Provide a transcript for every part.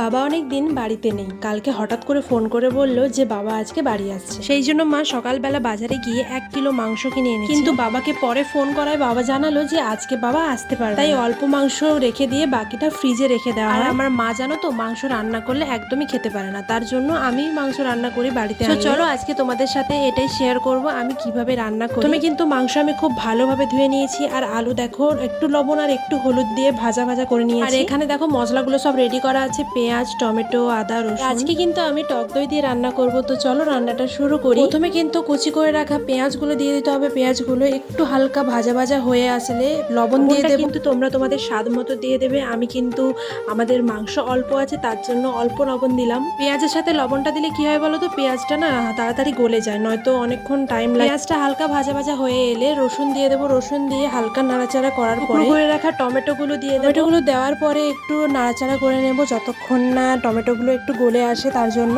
বাবা অনেক দিন বাড়িতে নেই। কালকে হঠাৎ করে ফোন করে বলল যে বাবা আজকে বাড়ি আসছে। সেই জন্য মা সকালবেলা বাজারে গিয়ে 1 কিলো মাংস কিনে এনেছে। কিন্তু বাবাকে পরে ফোন করায় বাবা জানালো যে আজকে বাবা আসতে পারবে, তাই অল্প মাংস রেখে দিয়ে বাকিটা ফ্রিজে রেখে দেওয়া হয়। আমার মা জানো তো মাংস রান্না করলে একদমই খেতে পারে না, তার জন্য আমি মাংস রান্না করি বাড়িতে। চলো আজকে তোমাদের সাথে এটাই শেয়ার করব আমি কিভাবে রান্না করি। তুমি কিন্তু মাংস আমি খুব ভালোভাবে ধুয়ে নিয়েছি, আর আলু দেখো একটু লবণ আর একটু হলুদ দিয়ে ভাজা ভাজা করে নিয়েছি। আর এখানে দেখো মশলাগুলো সব রেডি করা আছে, পেঁয়াজ, টমেটো, আদা, রসুন। আজকে কিন্তু আমি টক দই দিয়ে রান্না করব। তো চলো রান্নাটা শুরু করি। প্রথমে কিন্তু কুচি করে রাখা পেঁয়াজগুলো দিয়ে দিতে হবে। পেঁয়াজগুলো একটু হালকা ভাজা ভাজা হয়ে আসলে লবণ দিয়ে দেবো। কিন্তু তোমরা তোমাদের স্বাদ মতো দিয়ে দেবে। আমি কিন্তু আমাদের মাংস অল্প আছে, তার জন্য অল্প লবণ দিলাম। পেঁয়াজের সাথে লবণটা দিলে কি হয় বলো তো, পেঁয়াজটা না তাড়াতাড়ি গলে যায়, নয়তো অনেকক্ষণ টাইম লাগে। পেঁয়াজটা হালকা ভাজা ভাজা হয়ে এলে রসুন দিয়ে দেবো। রসুন দিয়ে হালকা নাড়াচাড়া করার পরে করে রাখা টমেটোগুলো দিয়ে দেবো। টমেটোগুলো দেওয়ার পরে একটু নাড়াচাড়া করে নেব যতক্ষণ না টমেটোগুলো একটু গলে আসে, তার জন্য।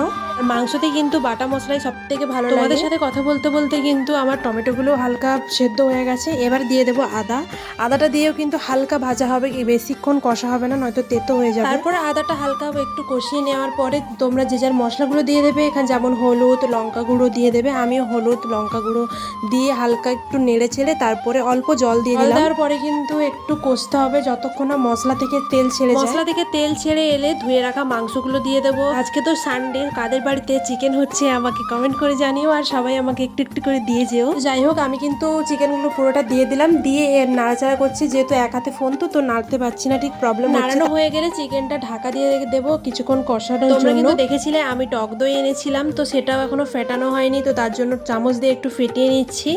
মাংসতে কিন্তু বাটা মশলাই সব থেকে ভালো লাগে। তোমাদের সাথে কথা বলতে বলতে কিন্তু আমার টমেটোগুলো হালকা সেদ্ধ হয়ে গেছে। এবার দিয়ে দেবো আদা। আদাটা দিয়েও কিন্তু হালকা ভাজা হবে, বেশিক্ষণ কষা হবে না, নয়তো তেতো হয়ে যাবে। তারপরে আদাটা হালকা একটু কষিয়ে নেওয়ার পরে তোমরা যে যার মশলাগুলো দিয়ে দেবে। এখানে যেমন হলুদ, লঙ্কা গুঁড়ো দিয়ে দেবে। আমিও হলুদ, লঙ্কা গুঁড়ো দিয়ে হালকা একটু নেড়ে ছেড়ে তারপরে অল্প জল দিয়ে দিলাম। দেওয়ার পরে কিন্তু একটু কষতে হবে যতক্ষণ না মশলা থেকে তেল ছেড়ে যায়। মশলা থেকে তেল ছেড়ে এলে ধুয়ে রাখা মাংসগুলো দিয়ে দেবো। আজকে তো সানডে, কাদের বাড়িতে চিকেন হচ্ছে আমাকে কমেন্ট করে জানিও, আর সবাই আমাকে একটু একটু করে দিয়ে যেও। যাই হোক, আমি কিন্তু চিকেনগুলো পুরোটা দিয়ে দিলাম। দিয়ে নাড়াচাড়া করছি, যেহেতু এক হাতে ফোন তো নাড়তে পারছি না, ঠিক প্রবলেম। নাড়ানো হয়ে গেলে চিকেনটা ঢাকা দিয়ে দেবো কিছুক্ষণ কষানোর জন্য। তোমরা কিন্তু দেখেছিলে আমি টক দই এনেছিলাম, তো সেটাও এখনো ফেটানো হয়নি, তো তার জন্য চামচ দিয়ে একটু ফেটিয়ে নিচ্ছি।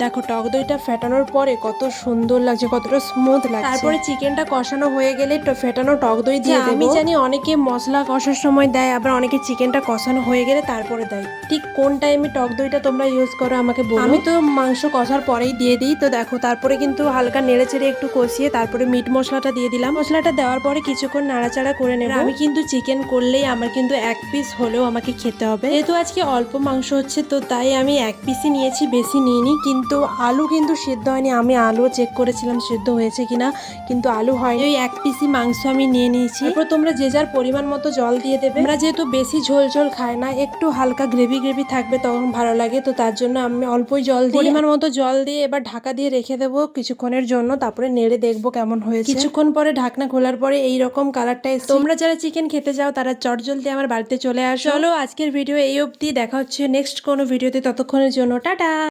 দেখো টক দইটা ফেটানোর পরে কত সুন্দর লাগছে, কতটা স্মুথ লাগছে। তারপরে চিকেনটা কষানো হয়ে গেলে ফেটানো টক দই দিয়ে দেবো। আমি জানি অনেকে মশলা কষার সময় দেয়, আবার অনেকে চিকেনটা কষানো হয়ে গেলে তারপরে দেয়। ঠিক কোন টাইমে টক দইটা তোমরা ইউজ করো আমাকে বলো। আমি তো মাংস কষার পরেই দিয়ে দিই। তো দেখো তারপরে কিন্তু হালকা নেড়ে চেড়ে একটু কষিয়ে তারপরে মিট মশলাটা দিয়ে দিলাম। মশলাটা দেওয়ার পরে কিছুক্ষণ নাড়াচাড়া করে নেব। আমি কিন্তু চিকেন করলেই আমার কিন্তু 1 পিস হলেও আমাকে খেতে হবে। যেহেতু আজকে অল্প মাংস হচ্ছে, তো তাই আমি 1 পিসই নিয়েছি, বেশি নিইনি। কিন্তু আলু কিন্তু সিদ্ধ হয়নি। আমি আলু চেক করেছিলাম সিদ্ধ হয়েছে কিনা, কিন্তু আলু হয়নি। ওই 1 পিসই মাংস আমি নিয়ে নিয়েছি। তারপর তোমরা যে যার পরিমাণ মতো জল দিয়ে দেবে। আমরা যেহেতু বেশি ঝোল ঝোল খাই না, একটু হালকা গ্রেভি গ্রেভি থাকবে তখন ভালো লাগে, তো তার জন্য আমি অল্পই জল দিই। পরিমাণ মতো জল দিয়ে এবার ঢাকা দিয়ে রেখে দেবো কিছুক্ষণের জন্য। তারপরে নেড়ে দেখবো কেমন হয়েছে। কিছুক্ষণ পরে ঢাকনা খোলার পরে এইরকম কালারটা এসে। তোমরা যারা চিকেন খেতে যাও তারা চটজলদি আমার বাড়িতে চলে আসো। চলো আজকের ভিডিও এই অবধি, দেখা হচ্ছে নেক্সট কোনো ভিডিওতে, ততক্ষণের জন্য টাটা।